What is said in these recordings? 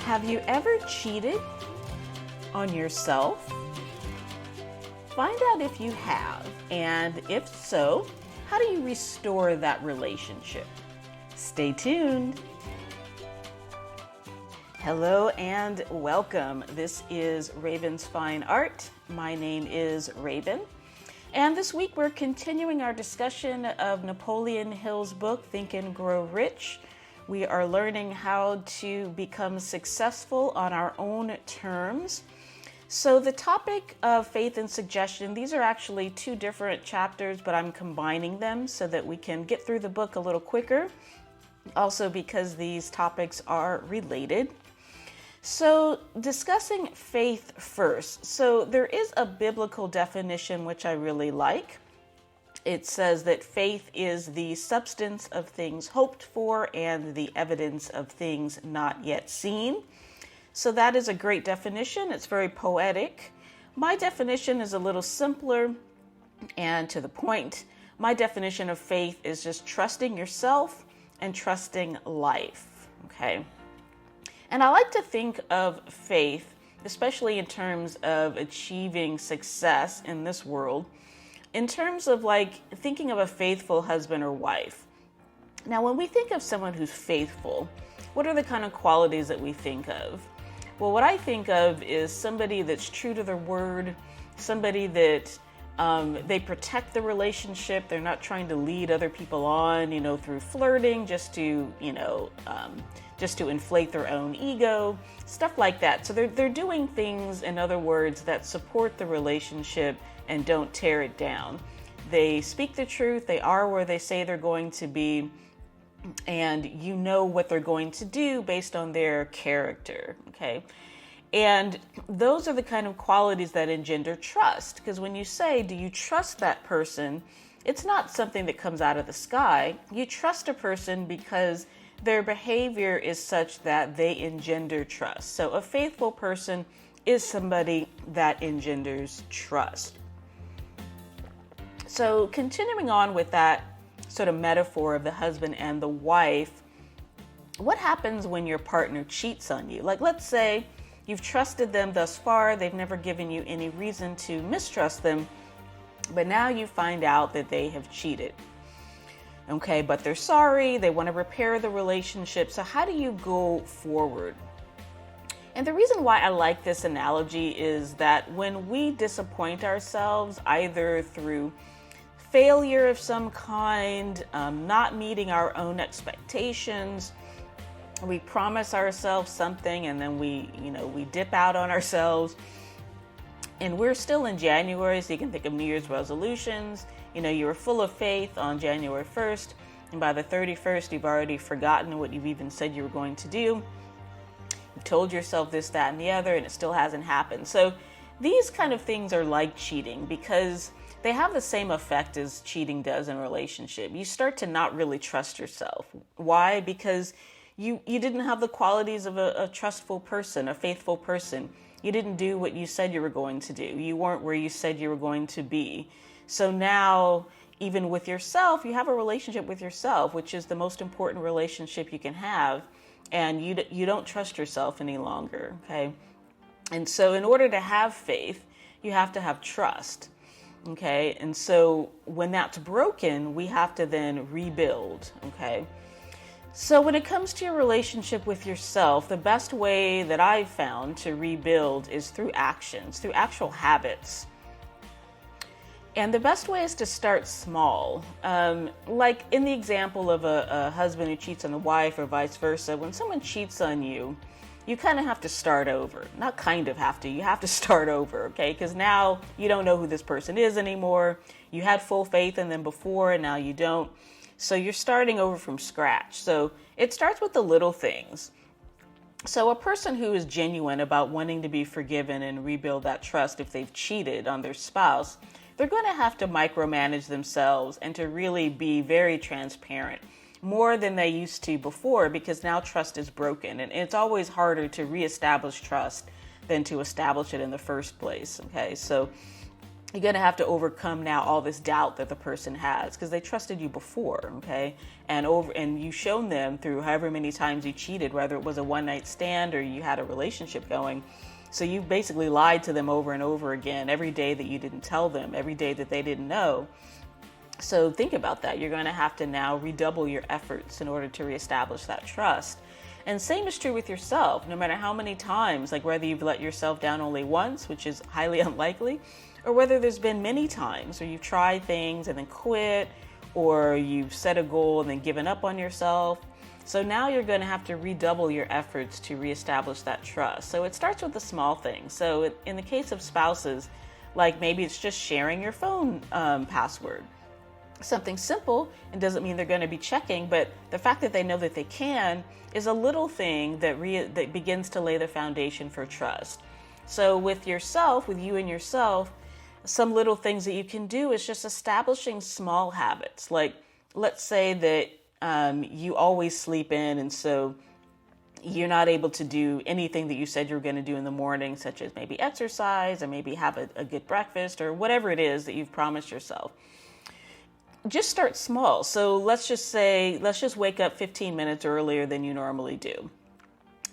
Have you ever cheated on yourself? Find out if you have, and if so, how do you restore that relationship? Stay tuned. Hello and welcome. This is Raven's Fine Art. My name is Raven. And this week we're continuing our discussion of Napoleon Hill's book, Think and Grow Rich. We are learning how to become successful on our own terms. So the topic of faith and suggestion, these are actually two different chapters, but I'm combining them so that we can get through the book a little quicker. Also because these topics are related. So discussing faith first. So there is a biblical definition which I really like. It says that faith is the substance of things hoped for and the evidence of things not yet seen. So that is a great definition. It's very poetic. My definition is a little simpler and to the point. My definition of faith is just trusting yourself and trusting life. Okay. And I like to think of faith, especially in terms of achieving success in this world, in terms of like thinking of a faithful husband or wife. Now, when we think of someone who's faithful, what are the kind of qualities that we think of? Well, what I think of is somebody that's true to their word, somebody that they protect the relationship. They're not trying to lead other people on, through flirting, just to inflate their own ego, stuff like that. So they're doing things, in other words, that support the relationship and don't tear it down. They speak the truth. They are where they say they're going to be. And you know what they're going to do based on their character. Okay. And those are the kind of qualities that engender trust. Because when you say, do you trust that person? It's not something that comes out of the sky. You trust a person because their behavior is such that they engender trust. So a faithful person is somebody that engenders trust. So continuing on with that sort of metaphor of the husband and the wife, what happens when your partner cheats on you? Like, let's say you've trusted them thus far. They've never given you any reason to mistrust them, but now you find out that they have cheated. Okay, but they're sorry. They want to repair the relationship. So how do you go forward? And the reason why I like this analogy is that when we disappoint ourselves, either through failure of some kind, not meeting our own expectations, we promise ourselves something and then we dip out on ourselves. And we're still in January, so you can think of New Year's resolutions. You were full of faith on January 1st, and by the 31st, you've already forgotten what you've even said you were going to do. You've told yourself this, that, and the other, and it still hasn't happened. So these kind of things are like cheating because they have the same effect as cheating does in a relationship. You start to not really trust yourself. Why? Because you didn't have the qualities of a trustful person, a faithful person. You didn't do what you said you were going to do. You weren't where you said you were going to be. So now, even with yourself, you have a relationship with yourself, which is the most important relationship you can have. And you don't trust yourself any longer, okay? And so in order to have faith, you have to have trust, okay? And so when that's broken, we have to then rebuild, okay? So when it comes to your relationship with yourself, the best way that I've found to rebuild is through actions, through actual habits. And the best way is to start small. Like in the example of a husband who cheats on a wife or vice versa, when someone cheats on you, you kind of have to start over. Not kind of have to, you have to start over, okay? Because now you don't know who this person is anymore. You had full faith in them before and now you don't. So you're starting over from scratch. So it starts with the little things. So a person who is genuine about wanting to be forgiven and rebuild that trust if they've cheated on their spouse, they're going to have to micromanage themselves and to really be very transparent, more than they used to before, because now trust is broken. And it's always harder to reestablish trust than to establish it in the first place. Okay, so you're going to have to overcome now all this doubt that the person has because they trusted you before, okay? And you've shown them through however many times you cheated, whether it was a one-night stand or you had a relationship going. So you basically lied to them over and over again every day that you didn't tell them, every day that they didn't know. So think about that. You're going to have to now redouble your efforts in order to reestablish that trust. And same is true with yourself. No matter how many times, like whether you've let yourself down only once, which is highly unlikely, or whether there's been many times where you've tried things and then quit, or you've set a goal and then given up on yourself. So now you're going to have to redouble your efforts to reestablish that trust. So it starts with the small things. So in the case of spouses, like maybe it's just sharing your phone password. Something simple, and doesn't mean they're going to be checking, but the fact that they know that they can is a little thing that begins to lay the foundation for trust. So with yourself, with you and yourself, some little things that you can do is just establishing small habits. Like, let's say that you always sleep in, and so you're not able to do anything that you said you were going to do in the morning, such as maybe exercise or maybe have a good breakfast or whatever it is that you've promised yourself. Just start small. So let's just wake up 15 minutes earlier than you normally do.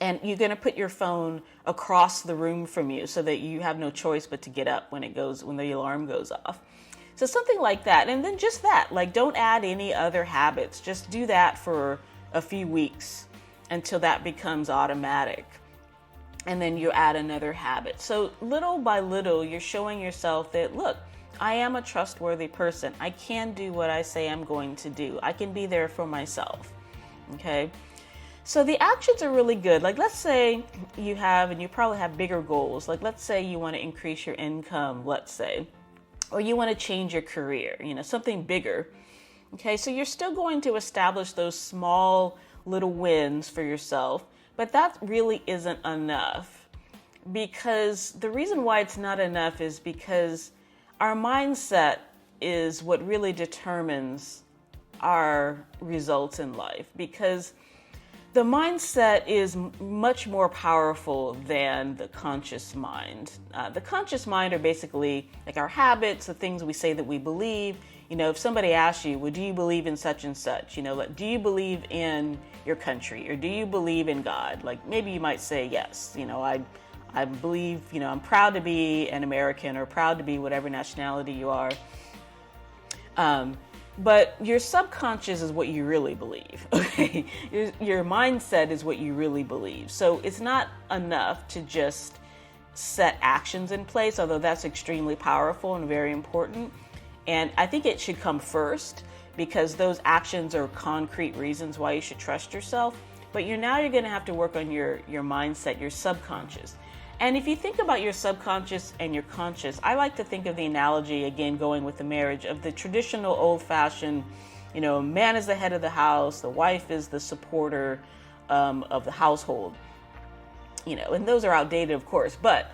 And you're going to put your phone across the room from you so that you have no choice but to get up when the alarm goes off. So something like that. And then just that, like, don't add any other habits. Just do that for a few weeks until that becomes automatic. And then you add another habit. So little by little, you're showing yourself that, look, I am a trustworthy person. I can do what I say I'm going to do. I can be there for myself. Okay? So the actions are really good. Like, let's say you probably have bigger goals. Like, let's say you want to increase your income, let's say, or you want to change your career, something bigger. Okay, so you're still going to establish those small little wins for yourself, but that really isn't enough, because the reason why it's not enough is because our mindset is what really determines our results in life, because the mindset is much more powerful than the conscious mind. The conscious mind are basically like our habits, the things we say that we believe. If somebody asks you, well, do you believe in such and such? Like, do you believe in your country, or do you believe in God? Like, maybe you might say yes. I believe, I'm proud to be an American, or proud to be whatever nationality you are. But your subconscious is what you really believe, okay? Your mindset is what you really believe. So it's not enough to just set actions in place, although that's extremely powerful and very important. And I think it should come first, because those actions are concrete reasons why you should trust yourself. But you're going to have to work on your mindset, your subconscious. And if you think about your subconscious and your conscious, I like to think of the analogy, again, going with the marriage, of the traditional old-fashioned, man is the head of the house, the wife is the supporter of the household. And those are outdated, of course, but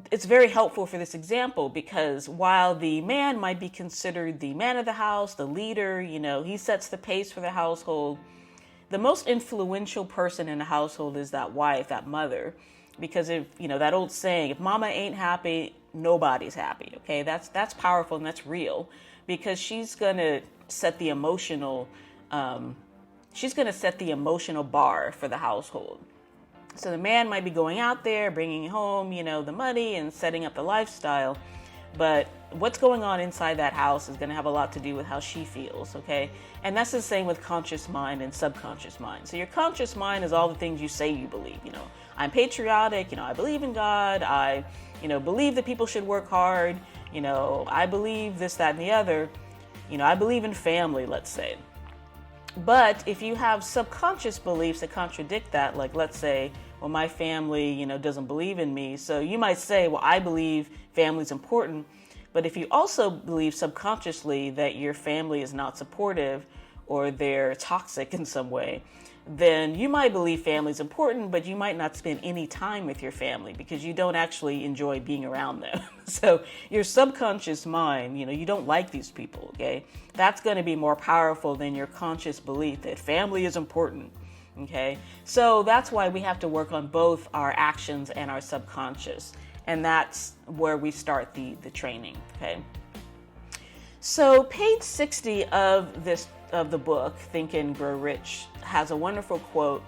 it's very helpful for this example, because while the man might be considered the man of the house, the leader, he sets the pace for the household, the most influential person in the household is that wife, that mother. Because if, that old saying, if mama ain't happy, nobody's happy. Okay, that's powerful, and that's real, because she's going to set the emotional bar for the household. So the man might be going out there, bringing home, the money and setting up the lifestyle, but what's going on inside that house is going to have a lot to do with how she feels. Okay, and that's the same with conscious mind and subconscious mind. So your conscious mind is all the things you say you believe. I'm patriotic, I believe in God, I, believe that people should work hard, I believe this, that, and the other, I believe in family, let's say. But if you have subconscious beliefs that contradict that, like, let's say, well, my family, doesn't believe in me. So you might say, well, I believe family's important. But if you also believe subconsciously that your family is not supportive, or they're toxic in some way, then you might believe family's important, but you might not spend any time with your family because you don't actually enjoy being around them. So your subconscious mind, you don't like these people, okay? That's going to be more powerful than your conscious belief that family is important, okay? So that's why we have to work on both our actions and our subconscious. And that's where we start the training, okay? So page 60 of the book, Think and Grow Rich, has a wonderful quote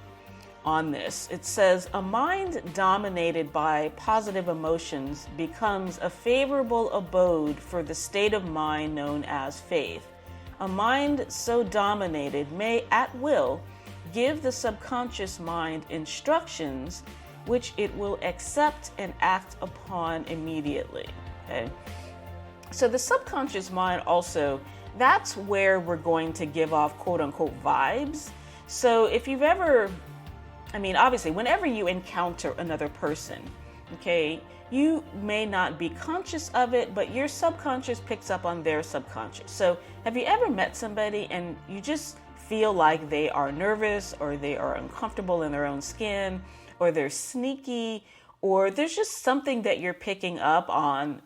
on this. It says, "A mind dominated by positive emotions becomes a favorable abode for the state of mind known as faith. A mind so dominated may at will give the subconscious mind instructions which it will accept and act upon immediately." Okay? So the subconscious mind also, that's where we're going to give off quote unquote vibes. So if you've ever, obviously, whenever you encounter another person, okay, you may not be conscious of it, but your subconscious picks up on their subconscious. So have you ever met somebody and you just feel like they are nervous, or they are uncomfortable in their own skin, or they're sneaky, or there's just something that you're picking up on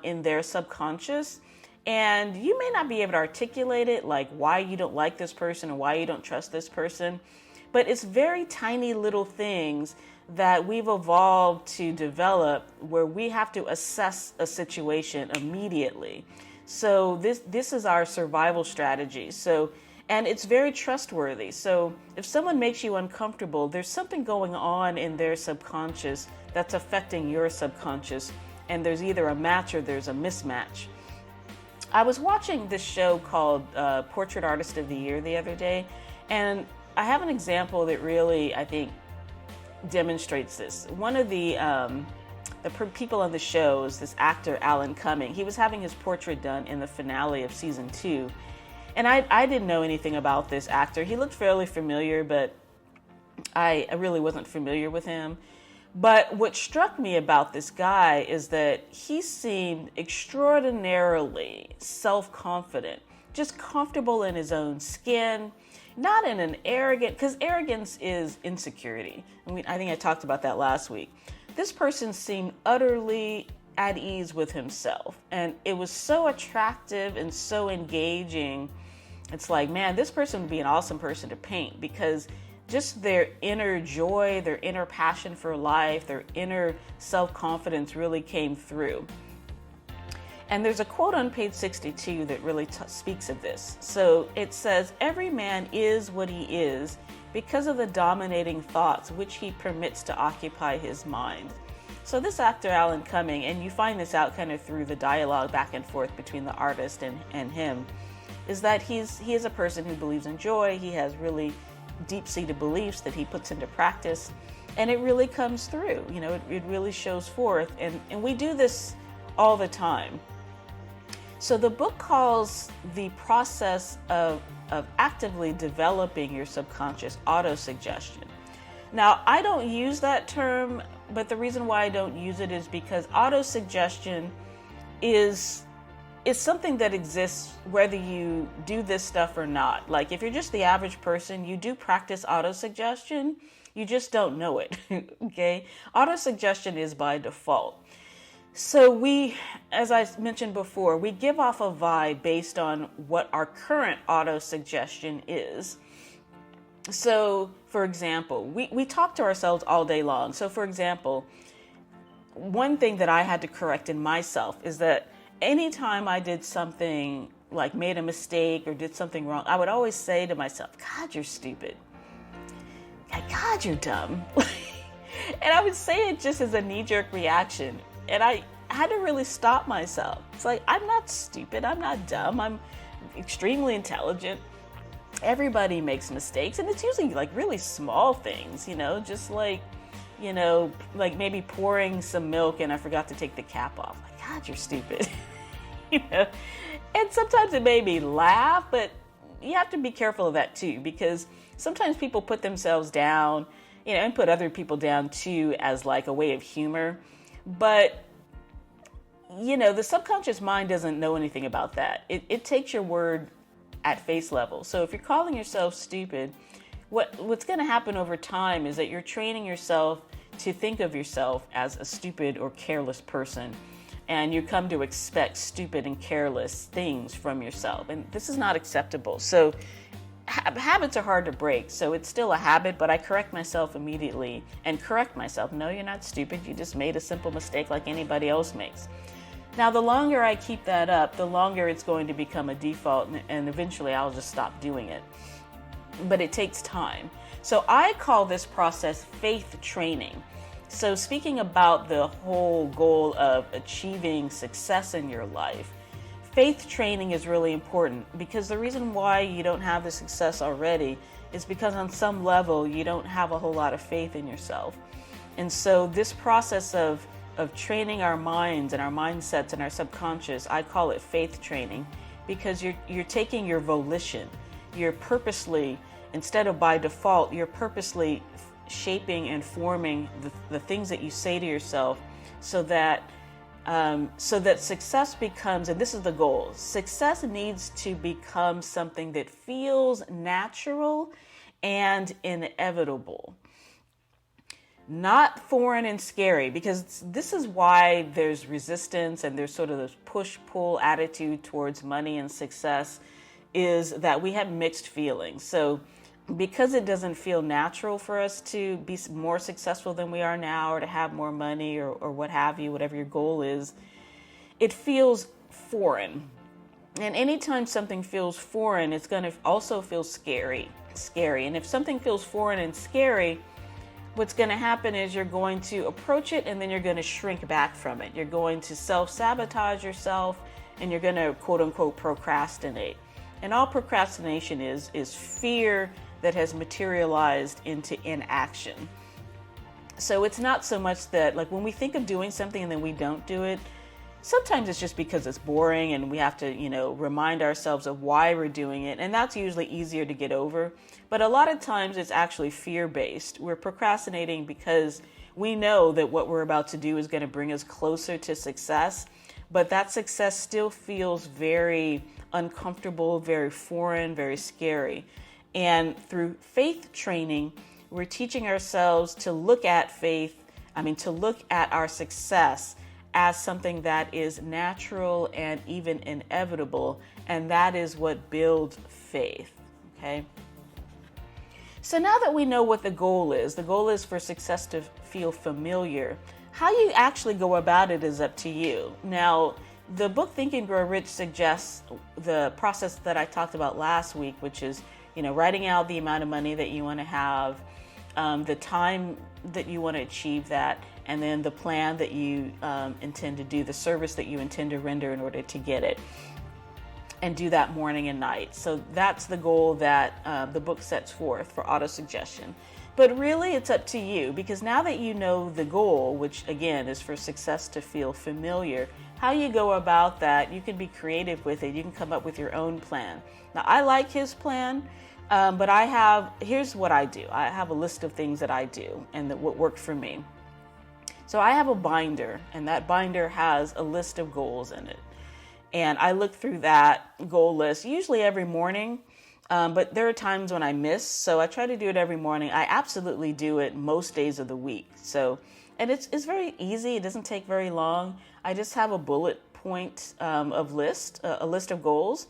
in their subconscious, and you may not be able to articulate it, like why you don't like this person or why you don't trust this person, but it's very tiny little things that we've evolved to develop where we have to assess a situation immediately. So this is our survival strategy. So, and it's very trustworthy. So if someone makes you uncomfortable, there's something going on in their subconscious that's affecting your subconscious, and there's either a match or there's a mismatch. I was watching this show called Portrait Artist of the Year the other day, and I have an example that really, I think, demonstrates this. One of the people on the show is this actor, Alan Cumming. He was having his portrait done in the finale of season 2. And I didn't know anything about this actor. He looked fairly familiar, but I really wasn't familiar with him. But what struck me about this guy is that he seemed extraordinarily self-confident, just comfortable in his own skin, not in an arrogant, because arrogance is insecurity. I think I talked about that last week. This person seemed utterly at ease with himself, and it was so attractive and so engaging. It's like, man, this person would be an awesome person to paint, because just their inner joy, their inner passion for life, their inner self-confidence really came through. And there's a quote on page 62 that really speaks of this. So it says, "Every man is what he is because of the dominating thoughts which he permits to occupy his mind." So this actor, Alan Cumming, and you find this out kind of through the dialogue back and forth between the artist and him, is that he is a person who believes in joy. He has really deep-seated beliefs that he puts into practice, and it really comes through. It really shows forth, and we do this all the time. So the book calls the process of actively developing your subconscious autosuggestion. Now, I don't use that term, but the reason why I don't use it is because autosuggestion is something that exists whether you do this stuff or not. Like if you're just the average person, you do practice autosuggestion, you just don't know it, okay? Autosuggestion is by default. So we, as I mentioned before, we give off a vibe based on what our current autosuggestion is. So, for example, we talk to ourselves all day long. So, for example, one thing that I had to correct in myself is that anytime I did something, like made a mistake or did something wrong, I would always say to myself, "God, you're stupid. God, you're dumb." And I would say it just as a knee-jerk reaction. And I had to really stop myself. It's like, I'm not stupid. I'm not dumb. I'm extremely intelligent. Everybody makes mistakes. And it's usually like really small things, just like maybe pouring some milk and I forgot to take the cap off. Like, God, you're stupid. And sometimes it made me laugh, but you have to be careful of that too, because sometimes people put themselves down, and put other people down too as like a way of humor. But, the subconscious mind doesn't know anything about that. It takes your word at face level. So if you're calling yourself stupid, what's going to happen over time is that you're training yourself to think of yourself as a stupid or careless person. And you come to expect stupid and careless things from yourself. And this is not acceptable. So habits are hard to break, so it's still a habit, but I correct myself immediately and correct myself. No, you're not stupid. You just made a simple mistake like anybody else makes. Now, the longer I keep that up, the longer it's going to become a default, and eventually I'll just stop doing it. But it takes time. So I call this process faith training. So speaking about the whole goal of achieving success in your life, faith training is really important, because the reason why you don't have the success already is because on some level you don't have a whole lot of faith in yourself. And so this process of training our minds and our mindsets and our subconscious, I call it faith training, because you're taking your volition, you're purposely, instead of by default, you're purposely shaping and forming the things that you say to yourself, so that success becomes, and this is the goal, success needs to become something that feels natural and inevitable. Not foreign and scary, because this is why there's resistance and there's sort of this push-pull attitude towards money and success, is that we have mixed feelings. So because it doesn't feel natural for us to be more successful than we are now, or to have more money, or what have you, whatever your goal is, it feels foreign. And anytime something feels foreign, it's going to also feel scary. And if something feels foreign and scary, what's going to happen is you're going to approach it and then you're going to shrink back from it. You're going to self-sabotage yourself, and you're going to quote unquote procrastinate. And all procrastination is fear that has materialized into inaction. So it's not so much that, like, when we think of doing something and then we don't do it, sometimes it's just because it's boring and we have to, remind ourselves of why we're doing it. And that's usually easier to get over. But a lot of times it's actually fear-based. We're procrastinating because we know that what we're about to do is going to bring us closer to success. But that success still feels very uncomfortable, very foreign, very scary. And through faith training, we're teaching ourselves to look at our success as something that is natural and even inevitable. And that is what builds faith. Okay. So now that we know what the goal is for success to feel familiar. How you actually go about it is up to you. Now, the book Think and Grow Rich suggests the process that I talked about last week, which is, writing out the amount of money that you want to have, the time that you want to achieve that, and then the plan that you intend to do, the service that you intend to render in order to get it, and do that morning and night. So that's the goal that the book sets forth for autosuggestion. But really, it's up to you, because now that you know the goal, which again is for success to feel familiar, how you go about that, you can be creative with it. You can come up with your own plan. Now, I like his plan, but here's what I do. I have a list of things that I do and that what worked for me. So I have a binder, and that binder has a list of goals in it. And I look through that goal list usually every morning. But there are times when I miss, so I try to do it every morning. I absolutely do it most days of the week. And it's very easy. It doesn't take very long. I just have a bullet point a list of goals.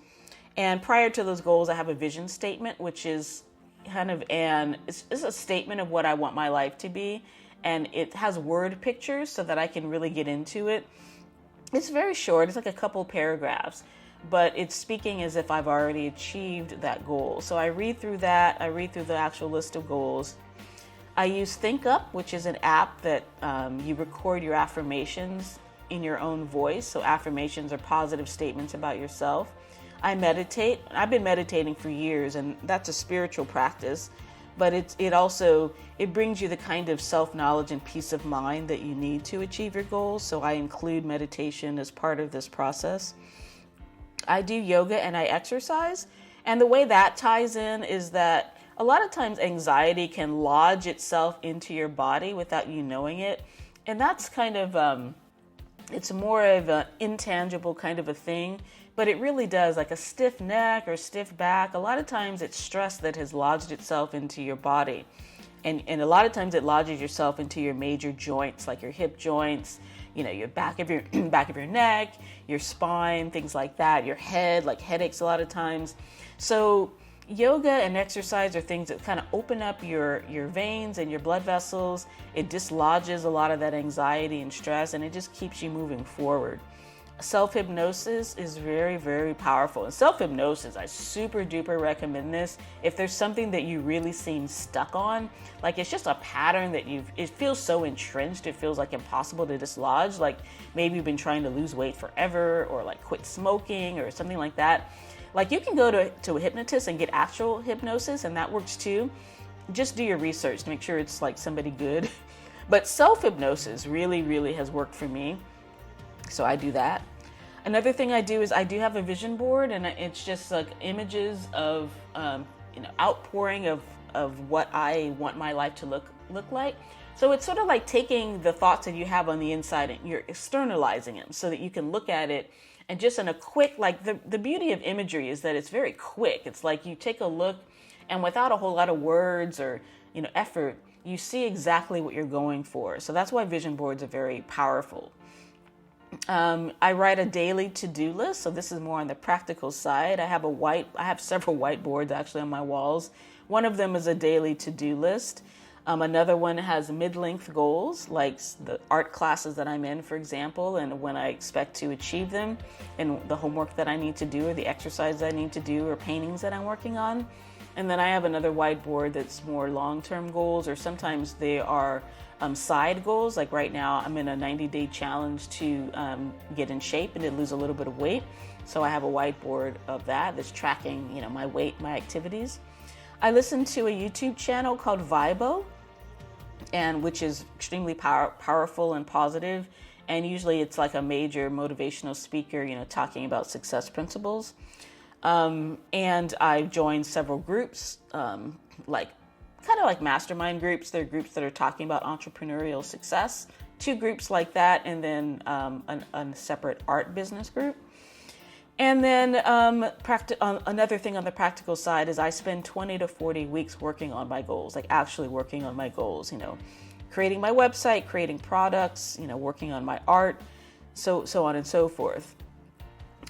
And prior to those goals, I have a vision statement, which is kind of it's a statement of what I want my life to be. And it has word pictures so that I can really get into it. It's very short. It's like a couple paragraphs. But it's speaking as if I've already achieved that goal. So I read through that. I read through the actual list of goals. I use ThinkUp, which is an app that you record your affirmations in your own voice. So affirmations are positive statements about yourself. I meditate. I've been meditating for years, and that's a spiritual practice. But it brings you the kind of self-knowledge and peace of mind that you need to achieve your goals. So I include meditation as part of this process. I do yoga and I exercise. And the way that ties in is that a lot of times anxiety can lodge itself into your body without you knowing it. And that's kind of, it's more of an intangible kind of a thing, but it really does, like a stiff neck or stiff back. A lot of times it's stress that has lodged itself into your body. And a lot of times it lodges yourself into your major joints, like your hip joints, your back of your neck, your spine, things like that, your head, like headaches a lot of times. So Yoga and exercise are things that kind of open up your veins and your blood vessels. It dislodges a lot of that anxiety and stress, and it just keeps you moving forward. Self-hypnosis is very, very powerful. And self-hypnosis, I super duper recommend this. If there's something that you really seem stuck on, like it's just a pattern that it feels so entrenched, it feels like impossible to dislodge. Like maybe you've been trying to lose weight forever, or like quit smoking or something like that. Like you can go to a hypnotist and get actual hypnosis, and that works too. Just do your research to make sure it's like somebody good. But self-hypnosis really, really has worked for me. So I do that. Another thing I do is I do have a vision board, and it's just like images of, outpouring of what I want my life to look like. So it's sort of like taking the thoughts that you have on the inside and you're externalizing them so that you can look at it and just in a quick, like the beauty of imagery is that it's very quick. It's like you take a look and without a whole lot of words or, effort, you see exactly what you're going for. So that's why vision boards are very powerful. I write a daily to-do list. So this is more on the practical side. I have several whiteboards actually on my walls. One of them is a daily to-do list. Another one has mid-length goals, like the art classes that I'm in, for example, and when I expect to achieve them, and the homework that I need to do, or the exercise that I need to do, or paintings that I'm working on. And then I have another whiteboard that's more long-term goals, or sometimes they are side goals. Like right now, I'm in a 90-day challenge to get in shape and to lose a little bit of weight. So I have a whiteboard of that's tracking, my weight, my activities. I listen to a YouTube channel called Vibo, and which is extremely powerful and positive. And usually it's like a major motivational speaker, talking about success principles. And I've joined several groups, kind of like mastermind groups. They're groups that are talking about entrepreneurial success. 2 groups like that, and then a separate art business group. And then another thing on the practical side is I spend 20 to 40 weeks working on my goals, like actually working on my goals, creating my website, creating products, working on my art, so on and so forth.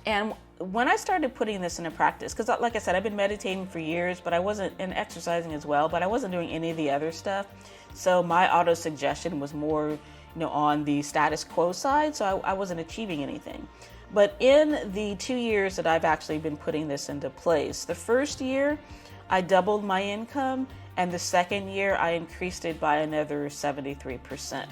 And when I started putting this into practice, because like I said, I've been meditating for years, but I wasn't, and exercising as well, but I wasn't doing any of the other stuff. So my autosuggestion was more, on the status quo side, so I wasn't achieving anything. But in the 2 years that I've actually been putting this into place, the first year I doubled my income, and the second year I increased it by another 73%.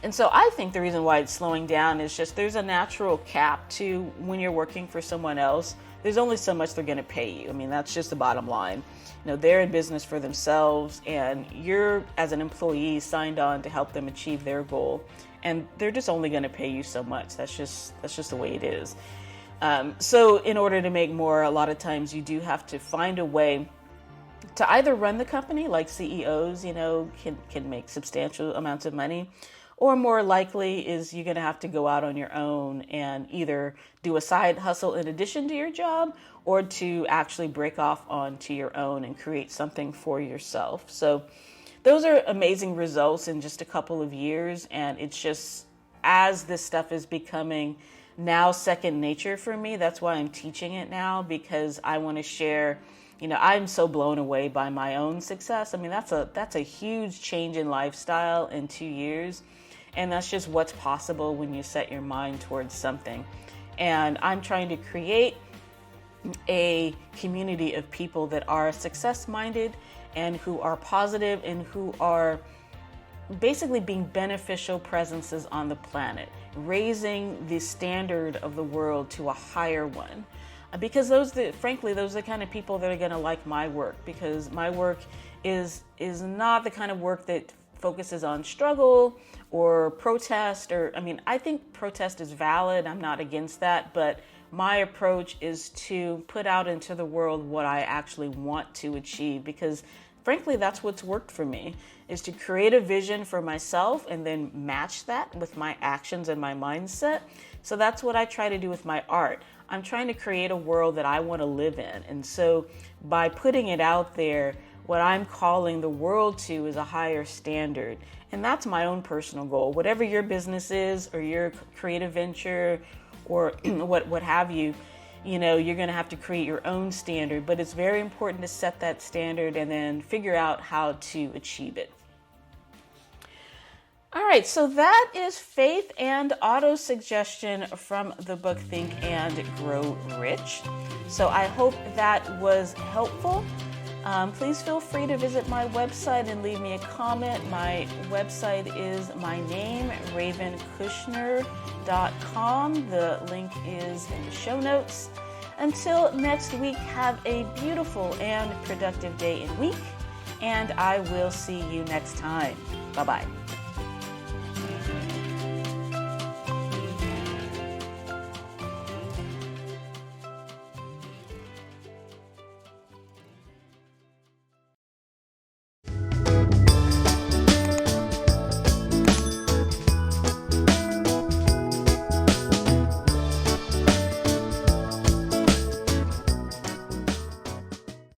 And so I think the reason why it's slowing down is just there's a natural cap to when you're working for someone else. There's only so much they're going to pay you. I mean, that's just the bottom line. They're in business for themselves, and you're, as an employee, signed on to help them achieve their goal. And they're just only going to pay you so much. That's just the way it is. So in order to make more, a lot of times you do have to find a way to either run the company, like CEOs, can make substantial amounts of money, or more likely is you're going to have to go out on your own and either do a side hustle in addition to your job, or to actually break off onto your own and create something for yourself. So those are amazing results in just a couple of years. And it's just, as this stuff is becoming now second nature for me, that's why I'm teaching it now, because I want to share, I'm so blown away by my own success. I mean, that's a huge change in lifestyle in 2 years. And that's just what's possible when you set your mind towards something. And I'm trying to create a community of people that are success-minded and who are positive and who are basically being beneficial presences on the planet, raising the standard of the world to a higher one. Because those are the kind of people that are going to like my work, because my work is not the kind of work that focuses on struggle or protest, I think protest is valid. I'm not against that, but my approach is to put out into the world what I actually want to achieve, because frankly, that's what's worked for me, is to create a vision for myself and then match that with my actions and my mindset. So that's what I try to do with my art. I'm trying to create a world that I want to live in. And so by putting it out there, what I'm calling the world to is a higher standard. And that's my own personal goal. Whatever your business is or your creative venture or what have you, you're going to have to create your own standard, but it's very important to set that standard and then figure out how to achieve it. All right, so that is Faith and Autosuggestion from the book Think and Grow Rich. So I hope that was helpful. Please feel free to visit my website and leave me a comment. My website is my name, ravenkushner.com. The link is in the show notes. Until next week, have a beautiful and productive day and week, and I will see you next time. Bye-bye.